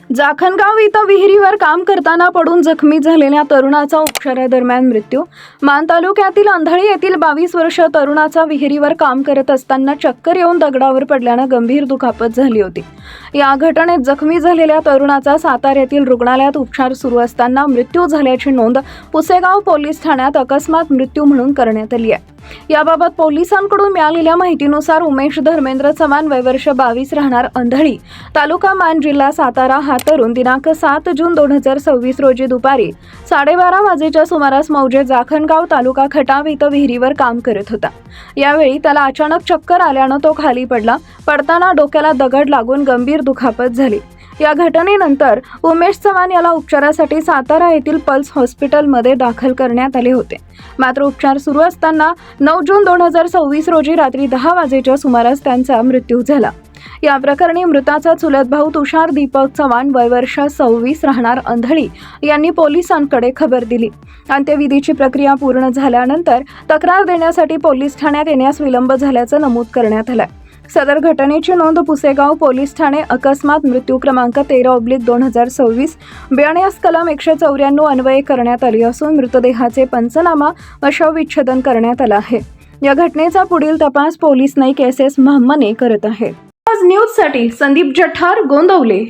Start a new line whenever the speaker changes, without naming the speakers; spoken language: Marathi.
जाखणगाव इथं विहिरीवर काम करताना पडून जखमी झालेल्या तरुणाचा उपचारादरम्यान मृत्यू. मान तालुक्यातील अंधळी येथील 22 वर्षीय तरुणाचा विहिरीवर काम करत असताना चक्कर येऊन दगडावर पडल्यानं गंभीर दुखापत झाली होती. या घटनेत जखमी झालेल्या तरुणाचा साताऱ्यातील रुग्णालयात उपचार सुरू असताना मृत्यू झाल्याची नोंद पुसेगाव पोलीस ठाण्यात अकस्मात मृत्यू म्हणून करण्यात आली आहे. याबाबत पोलिसांकडून मिळालेल्या माहितीनुसार उमेश धर्मेंद्र चव्हाण वय वर्ष 22 राहणार अंधळी तालुका मान जिल्हा सातारा हा तरुण दिनांक 7 जून 2026 रोजी दुपारी 12:30 वाजेच्या सुमारास मौजे जाखणगाव तालुका खटाव इथं विहिरीवर काम करत होता. यावेळी त्याला अचानक चक्कर आल्यानं तो खाली पडला. पडताना डोक्याला दगड लागून गंभीर दुखापत झाली. या घटनेनंतर उमेश चव्हाण याला उपचारासाठी सातारा येथील पल्स हॉस्पिटलमध्ये दाखल करण्यात आले होते. मात्र उपचार सुरू असताना 9 जून 2026 रोजी रात्री 10 वाजेच्या सुमारास त्यांचा मृत्यू झाला. या प्रकरणी मृताचा चुलत भाऊ तुषार दीपक चव्हाण वय वर्ष 26 राहणार अंधळी यांनी पोलिसांकडे खबर दिली. अंत्यविधीची प्रक्रिया पूर्ण झाल्यानंतर तक्रार देण्यासाठी पोलीस ठाण्यात येण्यास विलंब झाल्याचं नमूद करण्यात आलं. सदर घटनेची नोंद पुसेगाव पोलीस ठाणे अकस्मात मृत्यू क्रमांक 13/2026 42 कलम 194 अन्वये करण्यात आली असून मृतदेहाचे पंचनामा व शवविच्छेदन करण्यात आलं आहे. या घटनेचा पुढील तपास पोलीस नाईक SS महम्मने करत आहेत. आज न्यूजसाठी संदीप जठार, गोंदवले.